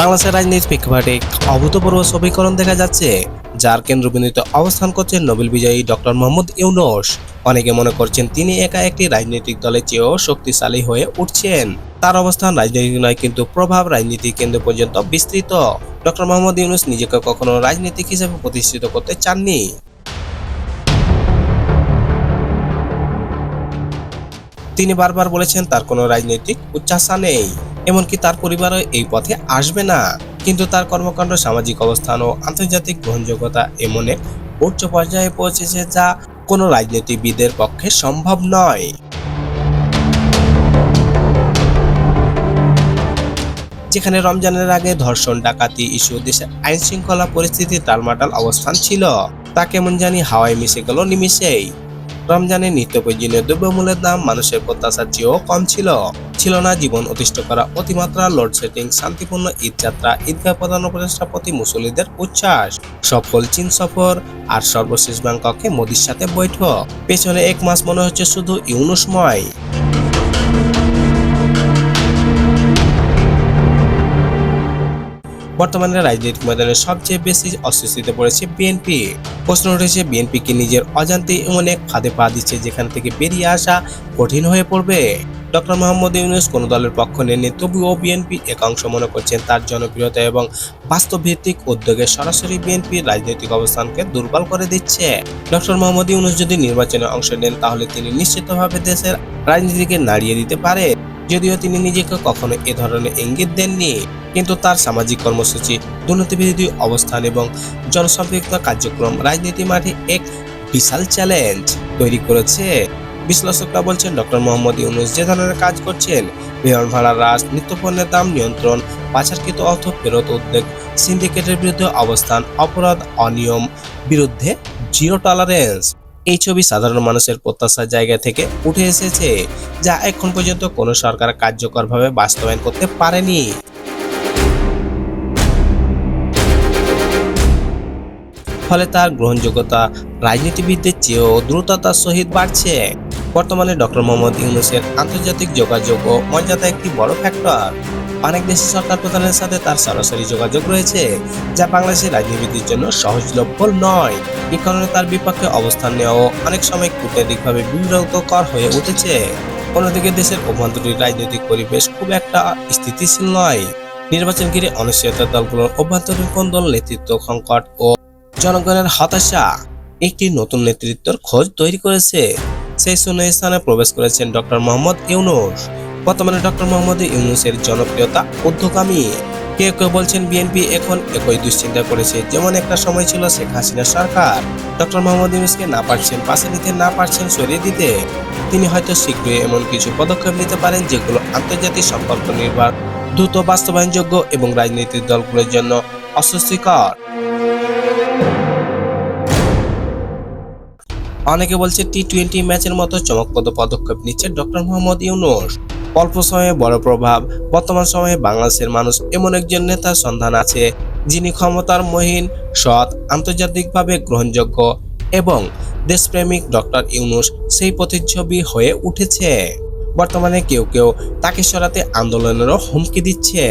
বাংলাদেশের রাজনীতির প্রেক্ষাপটে অভূতপূর্ব সমীকরণ দেখা যাচ্ছে, যার কেন্দ্রবিন্দুতে অবস্থান করছেন নোবেল বিজয়ী ডক্টর মোহাম্মদ ইউনূস। অনেকে মনে করছেন তিনি একা একটি রাজনৈতিক দলের চেয়েও শক্তিশালী হয়ে উঠছেন। তার অবস্থান রাজনৈতিক নয়, কিন্তু প্রভাব রাজনীতির কেন্দ্র পর্যন্ত বিস্তৃত। ডক্টর মোহাম্মদ ইউনূস নিজেকে কখনো রাজনীতিক হিসেবে প্রতিষ্ঠিত করতে চাননি। তিনি বারবার বলেছেন তার কোনো রাজনৈতিক উচ্চাশা নেই, এমনকি তার পরিবারও এই পথে আসবে না। কিন্তু তার কর্মকাণ্ড, সামাজিক অবস্থান ও আন্তর্জাতিক গ্রহণযোগ্যতা এমন এক উচ্চ পর্যায়ে পৌঁছেছে যা কোনো রাজনীতিবিদের পক্ষে সম্ভব নয়। যেখানে রমজানের আগে ধর্ষণ, ডাকাতি ইস্যু, দেশের আইন শৃঙ্খলা পরিস্থিতি টালমাটাল অবস্থান ছিল, তা কেমন জানি হাওয়ায় মিশে গেল নিমিষেই। রমজানে নিত্য প্রয়োজনীয় দ্রব্যমূল্যের দাম মানুষের প্রত্যাশার চেয়েও কম ছিল। ছিল না জীবন অতিষ্ঠ করা অতিমাত্রা, লোডশেডিং, শান্তিপূর্ণ ঈদ যাত্রা, ঈদগাহ প্রধান উপদেষ্টা প্রতি মুসল্লিদের উচ্ছ্বাস, সফল চীন সফর, আর সর্বশেষ ব্যাংককে মোদির সাথে বৈঠক। পেছনে এক মাস মনে হচ্ছে শুধু ইউনূসময়। বর্তমানে রাজনৈতিক ময়দানে সবচেয়ে বেশি অস্বস্তিতে পড়েছে বিএনপি। প্রশ্ন উঠেছে, বিএনপি কি নিজের অজান্তে এমন এক ফাঁদে পা দিচ্ছে যেখান থেকে বেরিয়ে আসা কঠিন হয়ে পড়বে? ডক্টর মোহাম্মদ ইউনূস কোনো দলের পক্ষ নেননি, তবুও বিএনপি একাংশ মনে করছেন তার জনপ্রিয়তা এবং বাস্তবভিত্তিক উদ্যোগে সরাসরি বিএনপির রাজনৈতিক অবস্থানকে দুর্বল করে দিচ্ছে। ডক্টর মোহাম্মদ ইউনূস যদি নির্বাচনে অংশ নেন, তাহলে তিনি নিশ্চিতভাবে দেশের রাজনীতিকে নাড়িয়ে দিতে পারে। যদিও তিনি নিজেকে কখনো এ ধরনের ইঙ্গিত দেননি, কিন্তু তার সামাজিক কর্মসূচি, দুর্নীতিবিরোধী অবস্থান এবং জনসম্পৃক্ত কার্যক্রম রাজনীতি মাঠে এক বিশাল চ্যালেঞ্জ তৈরি করেছে। বিশ্লেষকরা বলছেন, ডক্টর মোহাম্মদ ইউনূস যে ধরনের কাজ করছেন, বিমান ভাড়া হ্রাস, নিত্যপণ্যের দাম নিয়ন্ত্রণ, পাচারকৃত অর্থ ফেরত উদ্যোগ, সিন্ডিকেটের বিরুদ্ধে অবস্থান, অপরাধ অনিয়ম বিরুদ্ধে জিরো টলারেন্স, এই ছবি সাধারণ মানুষের প্রত্যাশার জায়গা থেকে উঠে এসেছে, যা এখন পর্যন্ত কোনো সরকার কার্যকরভাবে বাস্তবায়ন করতে পারেনি। ফলে তার গ্রহণযোগ্যতা রাজনীতিবিদদের চেয়েও দ্রুততার সহিত বাড়ছে। বর্তমানে ডক্টর মোহাম্মদ ইউনূসের আন্তর্জাতিক যোগাযোগ ও মর্যাদা একটি বড় ফ্যাক্টর। অনেক দেশের সরকার প্রধানের সাথে তার সরাসরি যোগাযোগ রয়েছে, যা বাংলাদেশের রাজনীতির জন্য সহজলভ্য নয়। এই কারণে তার বিপক্ষে অবস্থান নেওয়াও অনেক সময় কূটনৈতিকভাবে বিব্রতকর হয়ে উঠেছে। অন্যদিকে দেশের অভ্যন্তরীণ রাজনৈতিক পরিবেশ খুব একটা স্থিতিশীল নয়। নির্বাচন ঘিরে অনিশ্চয়তা, দলগুলোর অভ্যন্তরীণ কোন্দল, নেতৃত্ব সংকট ও জনগণের হতাশা একটি নতুন নেতৃত্বের খোঁজ তৈরি করেছে। সেই শূন্য স্থানে প্রবেশ করেছেন ডক্টর মোহাম্মদ ইউনূস। বর্তমানে ডক্টর মোহাম্মদ ইউনূসের জনপ্রিয়তা ঊর্ধ্বগামী। কেউ কেউ বলছেন বিএনপি এখন একই দুশ্চিন্তা করেছে যেমন একটা সময় ছিল শেখ হাসিনার সরকার। ডক্টর মোহাম্মদ ইউনূসকে না পারছেন পাশে নিতে, না পারছেন সরিয়ে দিতে। তিনি হয়তো শীঘ্রই এমন কিছু পদক্ষেপ নিতে পারেন যেগুলো আন্তর্জাতিক সম্পর্ক নির্ভর, দ্রুত বাস্তবায়নযোগ্য এবং রাজনৈতিক দলগুলোর জন্য অস্বস্তিকর। অনেকে বলছে টি-20 ম্যাচের মতো চমকপ্রদ পদক্ষেপ নিচ্ছে ডক্টর মোহাম্মদ ইউনূস। অল্প সময়ে বড় প্রভাব। বর্তমান সময়ে বাংলাদেশের মানুষ এমন একজন নেতার সন্ধান আছে, যিনি ক্ষমতার মহিন, সৎ, আন্তর্জাতিকভাবে গ্রহণযোগ্য এবং দেশপ্রেমিক। ডক্টর ইউনূস সেই প্রতিচ্ছবি হয়ে উঠেছে। বর্তমানে কেউ কেউ তাকে সরাতে আন্দোলনেরও হুমকি দিচ্ছে।